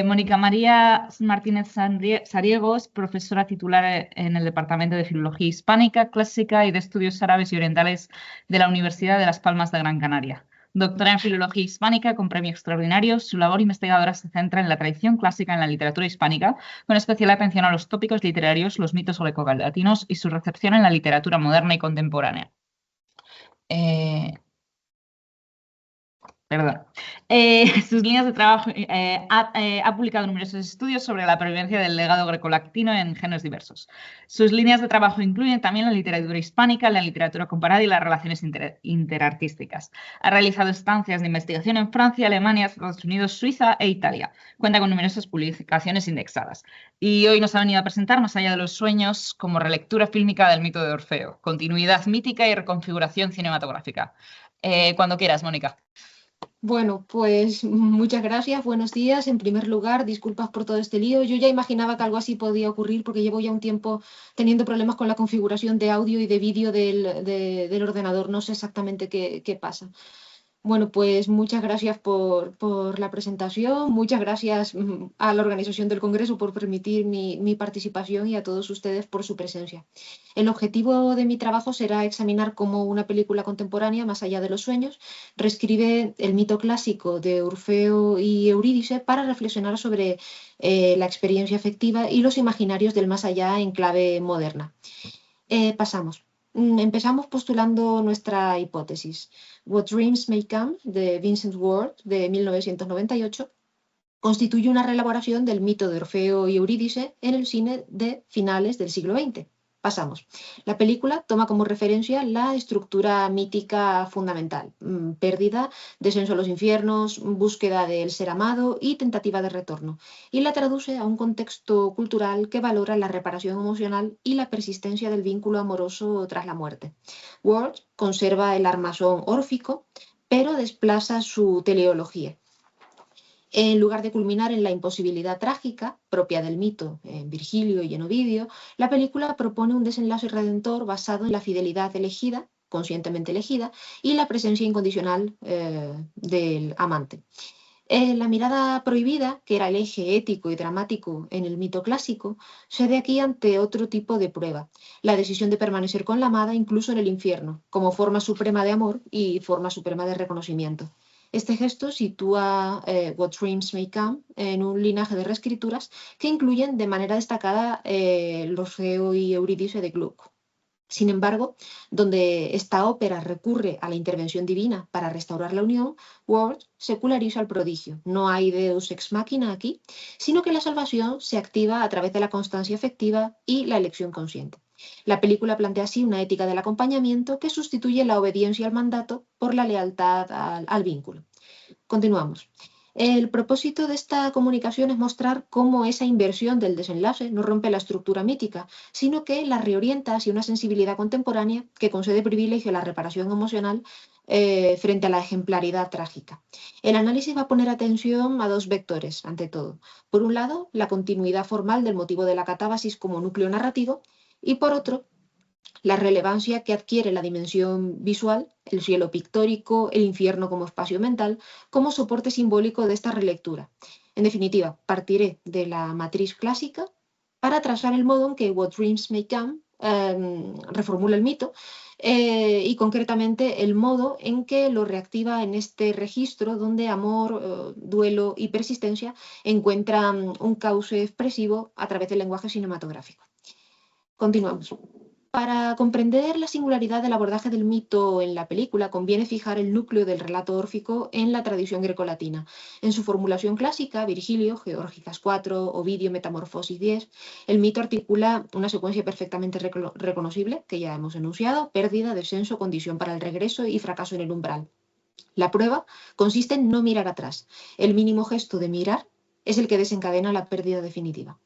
Mónica María Martínez Sariego es profesora titular en el Departamento de Filología Hispánica, Clásica y de Estudios Árabes y Orientales de la Universidad de Las Palmas de Gran Canaria. Doctora en Filología Hispánica con premio extraordinario, su labor investigadora se centra en la tradición clásica en la literatura hispánica, con especial atención a los tópicos literarios, los mitos greco-latinos y su recepción en la literatura moderna y contemporánea. Sus líneas de trabajo ha publicado numerosos estudios sobre la pervivencia del legado grecolatino en géneros diversos. Sus líneas de trabajo incluyen también la literatura hispánica, la literatura comparada y las relaciones interartísticas. Ha realizado estancias de investigación en Francia, Alemania, Estados Unidos, Suiza e Italia. Cuenta con numerosas publicaciones indexadas. Y hoy nos ha venido a presentar Más allá de los sueños como relectura fílmica del mito de Orfeo, continuidad mítica y reconfiguración cinematográfica. Cuando quieras, Mónica. Bueno, pues muchas gracias, buenos días. En primer lugar, disculpas por todo este lío. Yo ya imaginaba que algo así podía ocurrir porque llevo ya un tiempo teniendo problemas con la configuración de audio y de vídeo del ordenador. No sé exactamente qué pasa. Bueno, pues muchas gracias por la presentación, muchas gracias a la organización del Congreso por permitir mi participación y a todos ustedes por su presencia. El objetivo de mi trabajo será examinar cómo una película contemporánea, Más allá de los sueños, reescribe el mito clásico de Orfeo y Eurídice para reflexionar sobre la experiencia afectiva y los imaginarios del más allá en clave moderna. Pasamos. Empezamos postulando nuestra hipótesis. What Dreams May Come, de Vincent Ward, de 1998, constituye una reelaboración del mito de Orfeo y Eurídice en el cine de finales del siglo XX. Pasamos. La película toma como referencia la estructura mítica fundamental: pérdida, descenso a los infiernos, búsqueda del ser amado y tentativa de retorno, y la traduce a un contexto cultural que valora la reparación emocional y la persistencia del vínculo amoroso tras la muerte. Ward conserva el armazón órfico, pero desplaza su teleología. En lugar de culminar en la imposibilidad trágica, propia del mito en Virgilio y en Ovidio, la película propone un desenlace redentor basado en la fidelidad elegida, conscientemente elegida, y la presencia incondicional del amante. La mirada prohibida, que era el eje ético y dramático en el mito clásico, se ve aquí ante otro tipo de prueba: la decisión de permanecer con la amada incluso en el infierno, como forma suprema de amor y forma suprema de reconocimiento. Este gesto sitúa What Dreams May Come en un linaje de reescrituras que incluyen de manera destacada Orfeo y Eurídice de Gluck. Sin embargo, donde esta ópera recurre a la intervención divina para restaurar la unión, Ward seculariza el prodigio. No hay deus ex machina aquí, sino que la salvación se activa a través de la constancia efectiva y la elección consciente. La película plantea así una ética del acompañamiento que sustituye la obediencia al mandato por la lealtad al vínculo. Continuamos. El propósito de esta comunicación es mostrar cómo esa inversión del desenlace no rompe la estructura mítica, sino que la reorienta hacia una sensibilidad contemporánea que concede privilegio a la reparación emocional frente a la ejemplaridad trágica. El análisis va a poner atención a dos vectores, ante todo. Por un lado, la continuidad formal del motivo de la catábasis como núcleo narrativo, y por otro, la relevancia que adquiere la dimensión visual, el cielo pictórico, el infierno como espacio mental, como soporte simbólico de esta relectura. En definitiva, partiré de la matriz clásica para trazar el modo en que What Dreams May Come reformula el mito y concretamente el modo en que lo reactiva en este registro donde amor, duelo y persistencia encuentran un cauce expresivo a través del lenguaje cinematográfico. Continuamos. Para comprender la singularidad del abordaje del mito en la película, conviene fijar el núcleo del relato órfico en la tradición grecolatina. En su formulación clásica, Virgilio, Geórgicas 4, Ovidio, Metamorfosis 10, el mito articula una secuencia perfectamente reconocible, que ya hemos enunciado: pérdida, descenso, condición para el regreso y fracaso en el umbral. La prueba consiste en no mirar atrás. El mínimo gesto de mirar es el que desencadena la pérdida definitiva.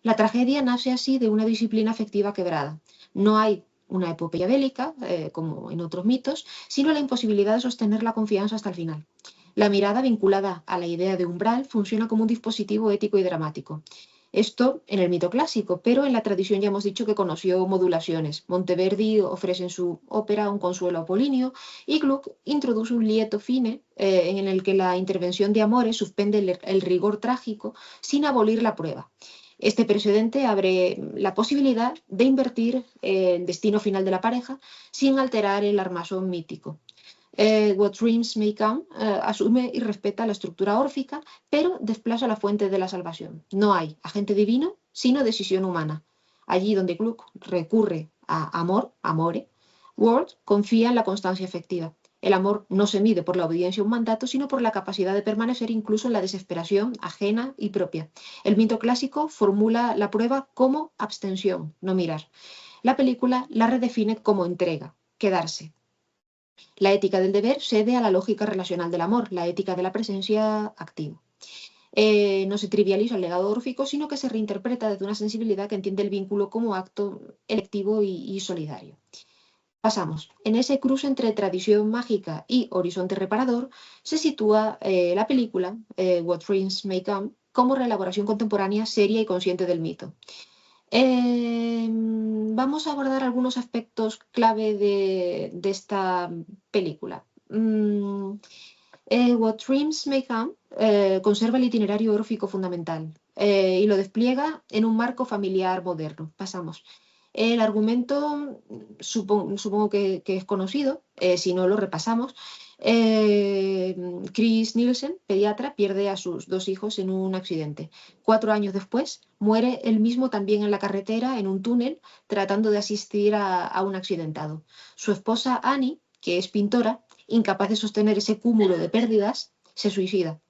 La tragedia nace así de una disciplina afectiva quebrada. No hay una epopeya bélica, como en otros mitos, sino la imposibilidad de sostener la confianza hasta el final. La mirada vinculada a la idea de umbral funciona como un dispositivo ético y dramático. Esto en el mito clásico, pero en la tradición ya hemos dicho que conoció modulaciones. Monteverdi ofrece en su ópera un consuelo apolíneo y Gluck introduce un lieto fine en el que la intervención de amores suspende el rigor trágico sin abolir la prueba. Este precedente abre la posibilidad de invertir el destino final de la pareja sin alterar el armazón mítico. What Dreams May Come asume y respeta la estructura órfica, pero desplaza la fuente de la salvación. No hay agente divino, sino decisión humana. Allí donde Gluck recurre a amor, amore, Ward confía en la constancia efectiva. El amor no se mide por la obediencia a un mandato, sino por la capacidad de permanecer incluso en la desesperación ajena y propia. El mito clásico formula la prueba como abstención, no mirar. La película la redefine como entrega, quedarse. La ética del deber cede a la lógica relacional del amor, la ética de la presencia activa. No se trivializa el legado órfico, sino que se reinterpreta desde una sensibilidad que entiende el vínculo como acto electivo y solidario. Pasamos. En ese cruce entre tradición mágica y horizonte reparador se sitúa la película What Dreams May Come como reelaboración contemporánea seria y consciente del mito. Vamos a abordar algunos aspectos clave de esta película. What Dreams May Come conserva el itinerario órfico fundamental y lo despliega en un marco familiar moderno. Pasamos. El argumento supongo que es conocido, si no lo repasamos. Chris Nielsen, pediatra, pierde a sus 2 hijos en un accidente. 4 años después, muere él mismo también en la carretera, en un túnel, tratando de asistir a un accidentado. Su esposa Annie, que es pintora, incapaz de sostener ese cúmulo de pérdidas, se suicida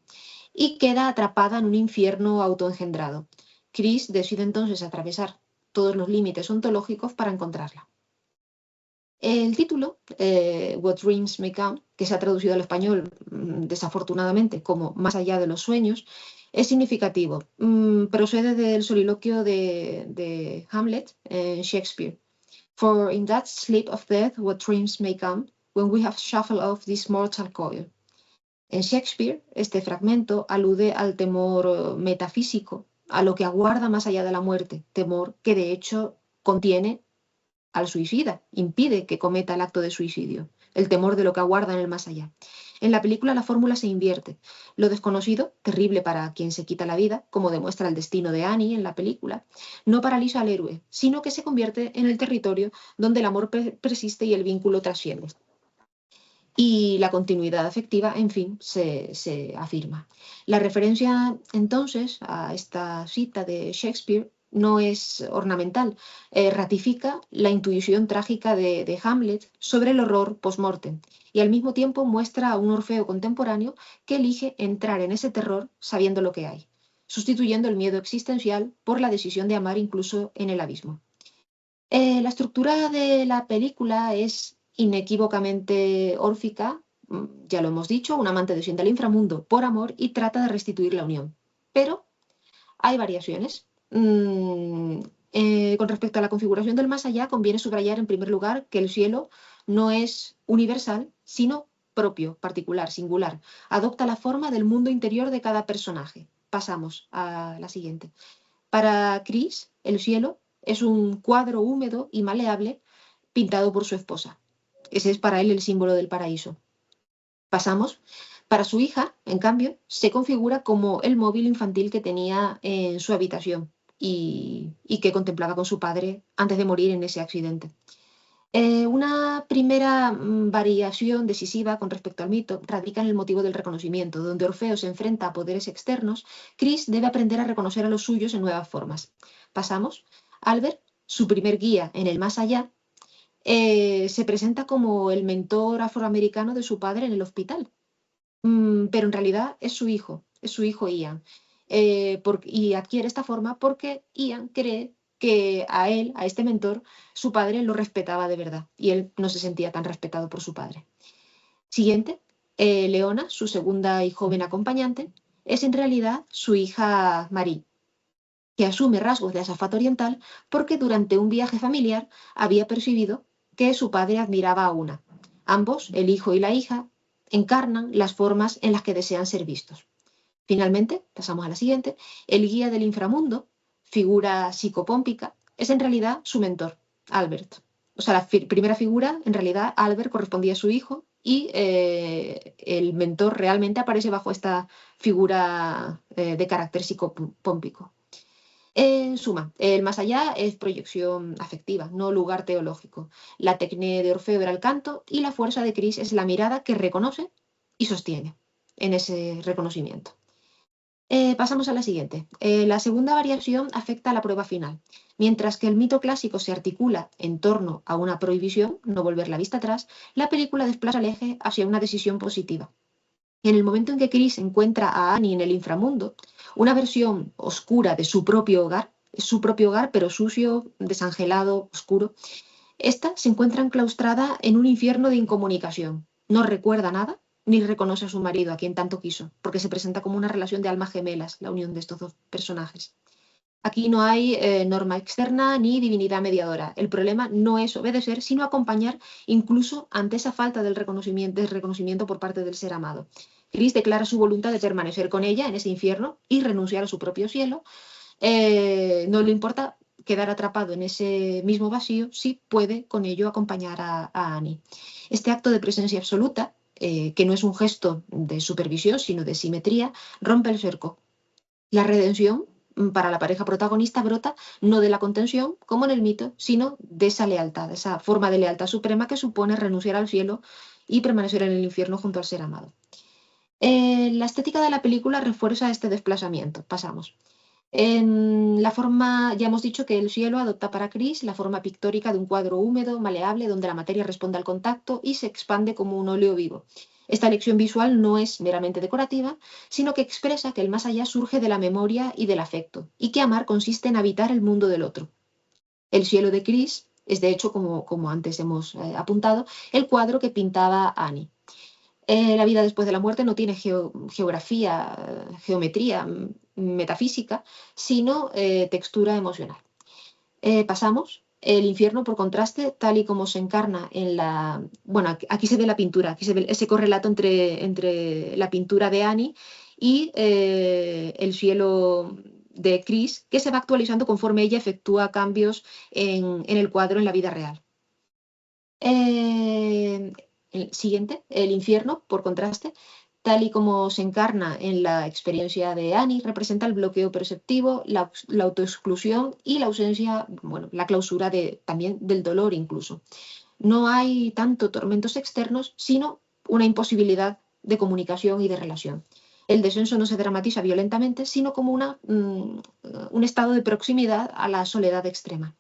y queda atrapada en un infierno autoengendrado. Chris decide entonces atravesar todos los límites ontológicos para encontrarla. El título, What Dreams May Come, que se ha traducido al español desafortunadamente como Más allá de los sueños, es significativo. Procede del soliloquio de Hamlet en Shakespeare. For in that sleep of death what dreams may come, when we have shuffled off this mortal coil. En Shakespeare, este fragmento alude al temor metafísico, a lo que aguarda más allá de la muerte, temor que de hecho contiene al suicida, impide que cometa el acto de suicidio, el temor de lo que aguarda en el más allá. En la película la fórmula se invierte. Lo desconocido, terrible para quien se quita la vida, como demuestra el destino de Annie en la película, no paraliza al héroe, sino que se convierte en el territorio donde el amor persiste y el vínculo trasciende. Y la continuidad afectiva, en fin, se afirma. La referencia entonces a esta cita de Shakespeare no es ornamental, ratifica la intuición trágica de Hamlet sobre el horror post-mortem y al mismo tiempo muestra a un Orfeo contemporáneo que elige entrar en ese terror sabiendo lo que hay, sustituyendo el miedo existencial por la decisión de amar incluso en el abismo. La estructura de la película es inequívocamente órfica, ya lo hemos dicho, un amante desciende al inframundo por amor y trata de restituir la unión. Pero hay variaciones. Con respecto a la configuración del más allá, conviene subrayar en primer lugar que el cielo no es universal, sino propio, particular, singular. Adopta la forma del mundo interior de cada personaje. Pasamos a la siguiente. Para Chris, el cielo es un cuadro húmedo y maleable pintado por su esposa. Ese es para él el símbolo del paraíso. Pasamos. Para su hija, en cambio, se configura como el móvil infantil que tenía en su habitación y que contemplaba con su padre antes de morir en ese accidente. Una primera variación decisiva con respecto al mito radica en el motivo del reconocimiento. Donde Orfeo se enfrenta a poderes externos, Chris debe aprender a reconocer a los suyos en nuevas formas. Pasamos. Albert, su primer guía en el más allá, se presenta como el mentor afroamericano de su padre en el hospital. Pero en realidad es su hijo Ian. Y adquiere esta forma porque Ian cree que a él, a este mentor, su padre lo respetaba de verdad y él no se sentía tan respetado por su padre. Siguiente, Leona, su segunda y joven acompañante, es en realidad su hija Marie, que asume rasgos de azafata oriental porque durante un viaje familiar había percibido que su padre admiraba a una. Ambos, el hijo y la hija, encarnan las formas en las que desean ser vistos. Finalmente, pasamos a la siguiente, el guía del inframundo figura psicopómpica, es en realidad su mentor, Albert. O sea, la primera figura, en realidad, Albert correspondía a su hijo y el mentor realmente aparece bajo esta figura de carácter psicopómpico. En suma, el más allá es proyección afectiva, no lugar teológico. La tecné de Orfeo era el canto y la fuerza de Cris es la mirada que reconoce y sostiene en ese reconocimiento. Pasamos a la siguiente. La segunda variación afecta a la prueba final. Mientras que el mito clásico se articula en torno a una prohibición, no volver la vista atrás, la película desplaza el eje hacia una decisión positiva. En el momento en que Cris encuentra a Annie en el inframundo, una versión oscura de su propio hogar, pero sucio, desangelado, oscuro, esta se encuentra enclaustrada en un infierno de incomunicación. No recuerda nada, ni reconoce a su marido, a quien tanto quiso, porque se presenta como una relación de almas gemelas, la unión de estos dos personajes. Aquí no hay norma externa ni divinidad mediadora. El problema no es obedecer, sino acompañar incluso ante esa falta del reconocimiento por parte del ser amado. Cris declara su voluntad de permanecer con ella en ese infierno y renunciar a su propio cielo. No le importa quedar atrapado en ese mismo vacío si puede con ello acompañar a Annie. Este acto de presencia absoluta, que no es un gesto de supervisión, sino de simetría, rompe el cerco. La redención para la pareja protagonista brota no de la contención, como en el mito, sino de esa lealtad, esa forma de lealtad suprema que supone renunciar al cielo y permanecer en el infierno junto al ser amado. La estética de la película refuerza este desplazamiento. Pasamos. En la forma, ya hemos dicho que el cielo adopta para Cris la forma pictórica de un cuadro húmedo, maleable, donde la materia responde al contacto y se expande como un óleo vivo. Esta elección visual no es meramente decorativa, sino que expresa que el más allá surge de la memoria y del afecto, y que amar consiste en habitar el mundo del otro. El cielo de Cris es, de hecho, como antes hemos apuntado, el cuadro que pintaba Annie. La vida después de la muerte no tiene geografía, geometría, metafísica, sino textura emocional. Pasamos. El infierno, por contraste, tal y como se encarna en la... Bueno, aquí se ve la pintura, aquí se ve ese correlato entre la pintura de Annie y el cielo de Cris, que se va actualizando conforme ella efectúa cambios en el cuadro en la vida real. El siguiente, el infierno, por contraste, tal y como se encarna en la experiencia de Annie, representa el bloqueo perceptivo, la autoexclusión y la ausencia, bueno, la clausura también del dolor incluso. No hay tanto tormentos externos, sino una imposibilidad de comunicación y de relación. El descenso no se dramatiza violentamente, sino como un estado de proximidad a la soledad extrema.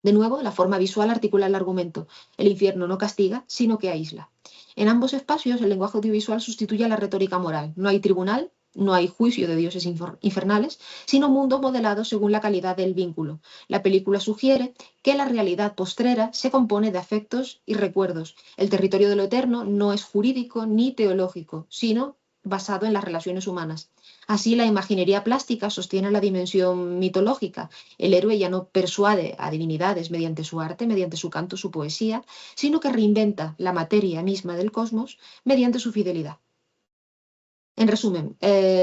De nuevo, la forma visual articula el argumento. El infierno no castiga, sino que aísla. En ambos espacios, el lenguaje audiovisual sustituye a la retórica moral. No hay tribunal, no hay juicio de dioses infernales, sino mundos modelados según la calidad del vínculo. La película sugiere que la realidad postrera se compone de afectos y recuerdos. El territorio de lo eterno no es jurídico ni teológico, sino basado en las relaciones humanas. Así, la imaginería plástica sostiene la dimensión mitológica. El héroe ya no persuade a divinidades mediante su arte, mediante su canto, su poesía, sino que reinventa la materia misma del cosmos mediante su fidelidad. En resumen,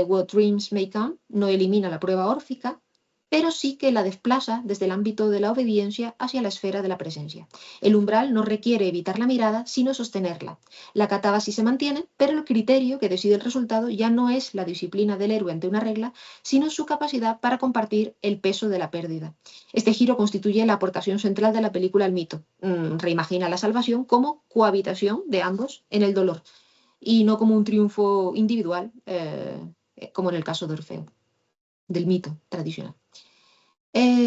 What Dreams May Come no elimina la prueba órfica, pero sí que la desplaza desde el ámbito de la obediencia hacia la esfera de la presencia. El umbral no requiere evitar la mirada, sino sostenerla. La catábasis se mantiene, pero el criterio que decide el resultado ya no es la disciplina del héroe ante una regla, sino su capacidad para compartir el peso de la pérdida. Este giro constituye la aportación central de la película al mito. Reimagina la salvación como cohabitación de ambos en el dolor, y no como un triunfo individual, como en el caso de Orfeo, del mito tradicional.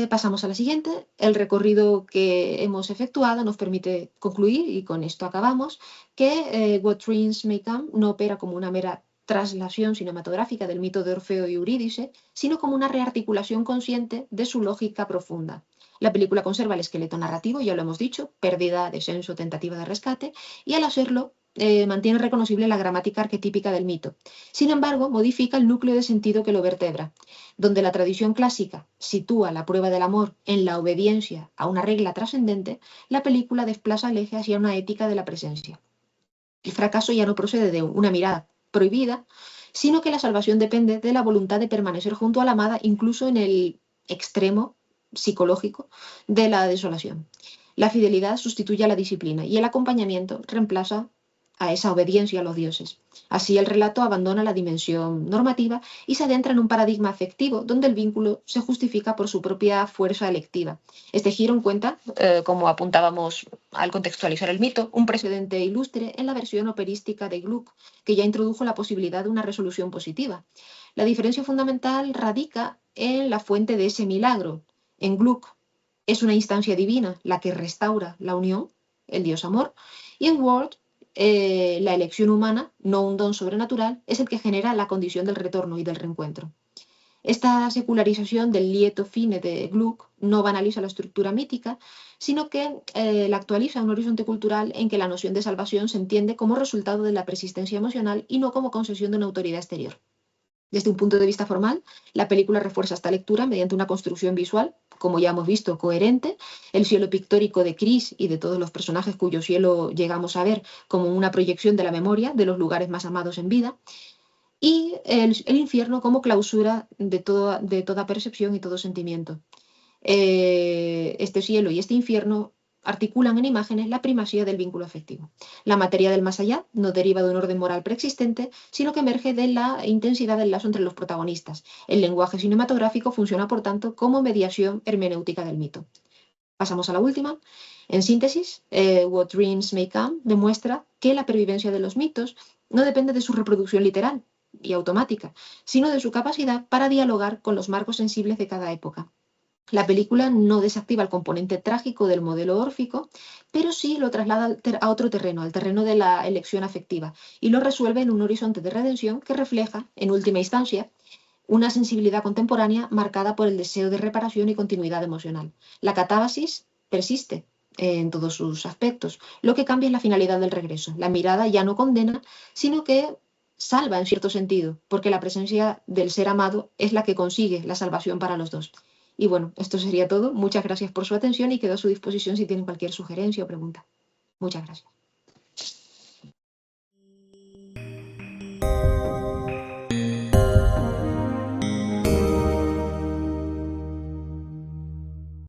Pasamos a la siguiente. El recorrido que hemos efectuado nos permite concluir, y con esto acabamos, que What Dreams May Come no opera como una mera traslación cinematográfica del mito de Orfeo y Eurídice, sino como una rearticulación consciente de su lógica profunda. La película conserva el esqueleto narrativo, ya lo hemos dicho, pérdida, descenso, tentativa de rescate, y al hacerlo mantiene reconocible la gramática arquetípica del mito. Sin embargo, modifica el núcleo de sentido que lo vertebra. Donde la tradición clásica sitúa la prueba del amor en la obediencia a una regla trascendente, la película desplaza el eje hacia una ética de la presencia. El fracaso ya no procede de una mirada prohibida, sino que la salvación depende de la voluntad de permanecer junto a la amada incluso en el extremo psicológico de la desolación. La fidelidad sustituye a la disciplina y el acompañamiento reemplaza a esa obediencia a los dioses. Así el relato abandona la dimensión normativa y se adentra en un paradigma afectivo donde el vínculo se justifica por su propia fuerza electiva. Este giro encuentra, como apuntábamos al contextualizar el mito, un precedente ilustre en la versión operística de Gluck, que ya introdujo la posibilidad de una resolución positiva. La diferencia fundamental radica en la fuente de ese milagro. En Gluck es una instancia divina la que restaura la unión, el dios amor, y en Ward la elección humana, no un don sobrenatural, es el que genera la condición del retorno y del reencuentro. Esta secularización del lieto fine de Gluck no banaliza la estructura mítica, sino que la actualiza a un horizonte cultural en que la noción de salvación se entiende como resultado de la persistencia emocional y no como concesión de una autoridad exterior. Desde un punto de vista formal, la película refuerza esta lectura mediante una construcción visual, como ya hemos visto, coherente. El cielo pictórico de Chris y de todos los personajes cuyo cielo llegamos a ver como una proyección de la memoria de los lugares más amados en vida. Y el infierno como clausura de toda percepción y todo sentimiento. Este cielo y este infierno articulan en imágenes la primacía del vínculo afectivo. La materia del más allá no deriva de un orden moral preexistente, sino que emerge de la intensidad del lazo entre los protagonistas. El lenguaje cinematográfico funciona, por tanto, como mediación hermenéutica del mito. Pasamos a la última. En síntesis, What Dreams May Come demuestra que la pervivencia de los mitos no depende de su reproducción literal y automática, sino de su capacidad para dialogar con los marcos sensibles de cada época. La película no desactiva el componente trágico del modelo órfico, pero sí lo traslada a otro terreno, al terreno de la elección afectiva, y lo resuelve en un horizonte de redención que refleja, en última instancia, una sensibilidad contemporánea marcada por el deseo de reparación y continuidad emocional. La catábasis persiste en todos sus aspectos. Lo que cambia es la finalidad del regreso. La mirada ya no condena, sino que salva en cierto sentido, porque la presencia del ser amado es la que consigue la salvación para los dos. Y bueno, esto sería todo. Muchas gracias por su atención y quedo a su disposición si tienen cualquier sugerencia o pregunta. Muchas gracias.